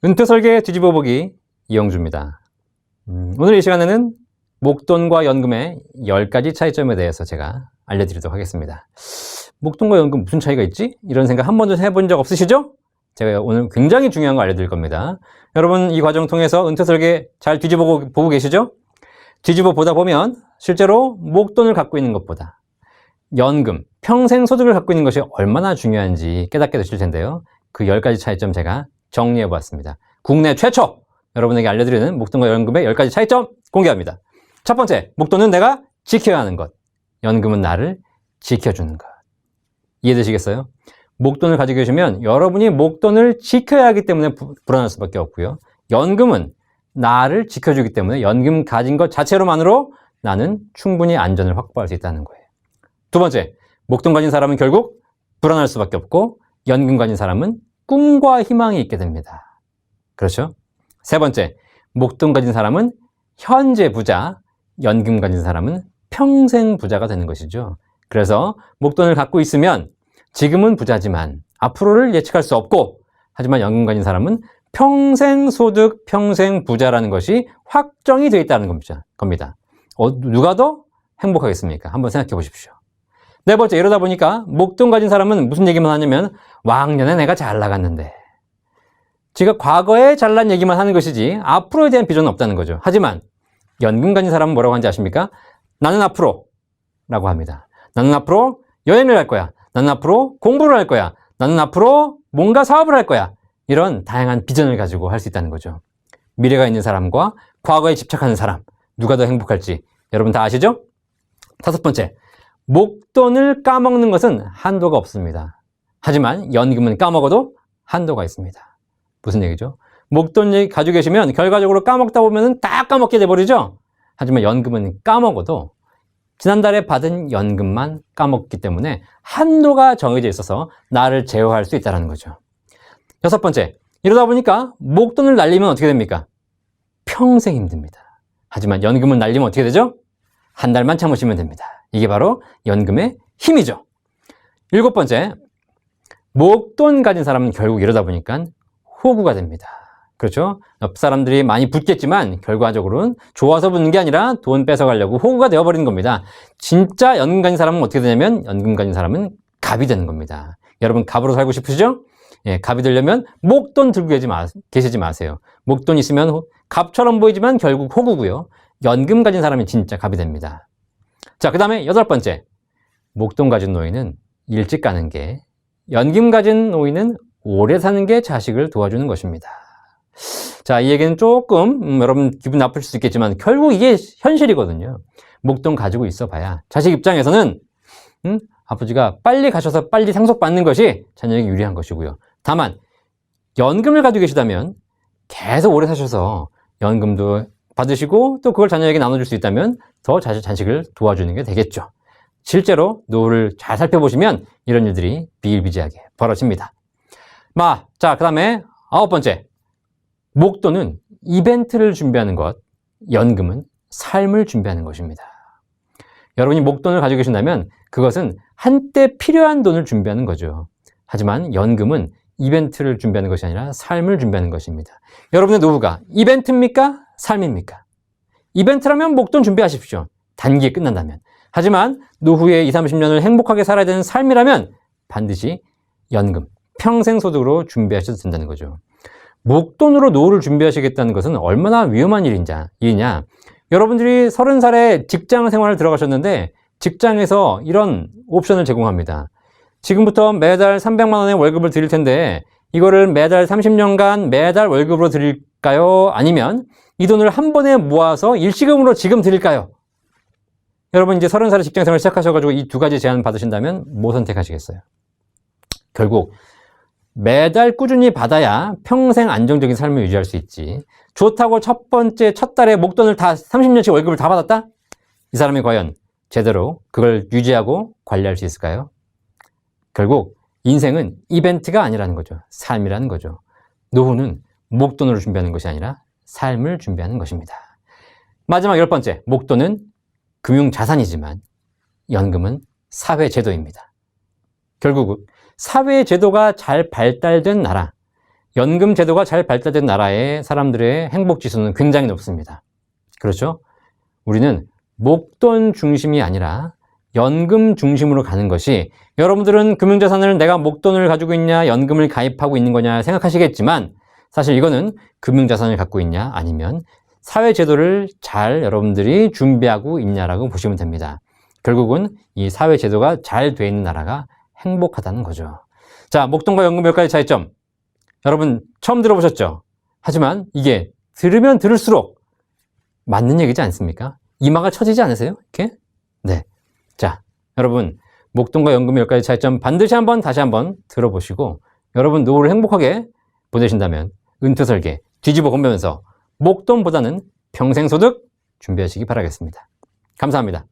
은퇴설계 뒤집어보기 이영주입니다. 오늘 이 시간에는 목돈과 연금의 10가지 차이점에 대해서 제가 알려드리도록 하겠습니다. 목돈과 연금 무슨 차이가 있지? 이런 생각 한 번도 해본 적 없으시죠? 제가 오늘 굉장히 중요한 거 알려드릴 겁니다. 여러분 이 과정 통해서 은퇴설계 잘 뒤집어보고 계시죠? 뒤집어 보다 보면 실제로 목돈을 갖고 있는 것보다 연금, 평생 소득을 갖고 있는 것이 얼마나 중요한지 깨닫게 되실 텐데요. 그 10가지 차이점 제가 정리해 보았습니다. 국내 최초 여러분에게 알려드리는 목돈과 연금의 10가지 차이점 공개합니다. 첫 번째, 목돈은 내가 지켜야 하는 것, 연금은 나를 지켜주는 것. 이해되시겠어요? 목돈을 가지고 계시면 여러분이 목돈을 지켜야 하기 때문에 불안할 수밖에 없고요. 연금은 나를 지켜주기 때문에 연금 가진 것 자체로만으로 나는 충분히 안전을 확보할 수 있다는 거예요. 두 번째, 목돈 가진 사람은 결국 불안할 수밖에 없고 연금 가진 사람은 꿈과 희망이 있게 됩니다. 그렇죠? 세 번째, 목돈 가진 사람은 현재 부자, 연금 가진 사람은 평생 부자가 되는 것이죠. 그래서 목돈을 갖고 있으면 지금은 부자지만 앞으로를 예측할 수 없고, 하지만 연금 가진 사람은 평생 소득, 평생 부자라는 것이 확정이 되어 있다는 겁니다. 누가 더 행복하겠습니까? 한번 생각해 보십시오. 네 번째, 이러다 보니까 목돈 가진 사람은 무슨 얘기만 하냐면 왕년에 내가 잘 나갔는데, 지가 과거에 잘난 얘기만 하는 것이지 앞으로에 대한 비전은 없다는 거죠. 하지만 연금 가진 사람은 뭐라고 하는지 아십니까? 나는 앞으로 라고 합니다. 나는 앞으로 여행을 할 거야. 나는 앞으로 공부를 할 거야. 나는 앞으로 뭔가 사업을 할 거야. 이런 다양한 비전을 가지고 할 수 있다는 거죠. 미래가 있는 사람과 과거에 집착하는 사람, 누가 더 행복할지 여러분 다 아시죠? 다섯 번째, 목돈을 까먹는 것은 한도가 없습니다. 하지만 연금은 까먹어도 한도가 있습니다. 무슨 얘기죠? 목돈 가지고 계시면 결과적으로 까먹다 보면 다 까먹게 돼버리죠? 하지만 연금은 까먹어도 지난달에 받은 연금만 까먹기 때문에 한도가 정해져 있어서 나를 제어할 수 있다는 거죠. 여섯 번째, 이러다 보니까 목돈을 날리면 어떻게 됩니까? 평생 힘듭니다. 하지만 연금은 날리면 어떻게 되죠? 한 달만 참으시면 됩니다. 이게 바로 연금의 힘이죠. 일곱 번째, 목돈 가진 사람은 결국 이러다 보니까 호구가 됩니다. 그렇죠? 옆 사람들이 많이 붙겠지만 결과적으로는 좋아서 붙는 게 아니라 돈 뺏어가려고 호구가 되어버리는 겁니다. 진짜 연금 가진 사람은 어떻게 되냐면 연금 가진 사람은 갑이 되는 겁니다. 여러분 갑으로 살고 싶으시죠? 예, 갑이 되려면 목돈 들고 계시지 마세요. 목돈 있으면 갑처럼 보이지만 결국 호구고요. 연금 가진 사람이 진짜 갑이 됩니다. 자, 그 다음에 여덟 번째, 목돈 가진 노인은 일찍 가는 게, 연금 가진 노인은 오래 사는 게 자식을 도와주는 것입니다. 자, 이 얘기는 조금 여러분 기분 나쁠 수 있겠지만 결국 이게 현실이거든요. 목돈 가지고 있어 봐야 자식 입장에서는 아버지가 빨리 가셔서 빨리 상속받는 것이 자녀에게 유리한 것이고요. 다만 연금을 가지고 계시다면 계속 오래 사셔서 연금도 받으시고 또 그걸 자녀에게 나눠줄 수 있다면 더 자식을 도와주는 게 되겠죠. 실제로 노후를 잘 살펴보시면 이런 일들이 비일비재하게 벌어집니다. 자, 그 다음에 아홉 번째, 목돈은 이벤트를 준비하는 것, 연금은 삶을 준비하는 것입니다. 여러분이 목돈을 가지고 계신다면 그것은 한때 필요한 돈을 준비하는 거죠. 하지만 연금은 이벤트를 준비하는 것이 아니라 삶을 준비하는 것입니다. 여러분의 노후가 이벤트입니까? 삶입니까? 이벤트라면 목돈 준비하십시오. 단기에 끝난다면. 하지만 노후의 20, 30년을 행복하게 살아야 되는 삶이라면 반드시 연금, 평생 소득으로 준비하셔도 된다는 거죠. 목돈으로 노후를 준비하시겠다는 것은 얼마나 위험한 일이냐. 여러분들이 30살에 직장 생활을 들어가셨는데 직장에서 이런 옵션을 제공합니다. 지금부터 매달 300만 원의 월급을 드릴 텐데 이거를 매달 30년간 매달 월급으로 드릴까요? 아니면 이 돈을 한 번에 모아서 일시금으로 지금 드릴까요? 여러분 이제 30살에 직장 생활을 시작하셔가지고 이 두 가지 제안 받으신다면 뭐 선택하시겠어요? 결국 매달 꾸준히 받아야 평생 안정적인 삶을 유지할 수 있지. 좋다고 첫 달에 목돈을 다 30년치 월급을 다 받았다? 이 사람이 과연 제대로 그걸 유지하고 관리할 수 있을까요? 결국 인생은 이벤트가 아니라는 거죠. 삶이라는 거죠. 노후는 목돈으로 준비하는 것이 아니라 삶을 준비하는 것입니다. 마지막 10번째, 목돈은 금융자산이지만 연금은 사회제도입니다. 결국 사회제도가 잘 발달된 나라, 연금 제도가 잘 발달된 나라의 사람들의 행복 지수는 굉장히 높습니다. 그렇죠? 우리는 목돈 중심이 아니라 연금 중심으로 가는 것이, 여러분들은 금융자산을 내가 목돈을 가지고 있냐 연금을 가입하고 있는 거냐 생각하시겠지만, 사실 이거는 금융자산을 갖고 있냐 아니면 사회제도를 잘 여러분들이 준비하고 있냐라고 보시면 됩니다. 결국은 이 사회제도가 잘 돼 있는 나라가 행복하다는 거죠. 자, 목돈과 연금 몇 가지 차이점, 여러분 처음 들어보셨죠? 하지만 이게 들으면 들을수록 맞는 얘기지 않습니까? 이마가 처지지 않으세요? 이렇게? 네. 자, 여러분 목돈과 연금의 10가지 차이점 반드시 다시 한번 들어보시고, 여러분 노후를 행복하게 보내신다면 은퇴설계 뒤집어 보면서 목돈보다는 평생소득 준비하시기 바라겠습니다. 감사합니다.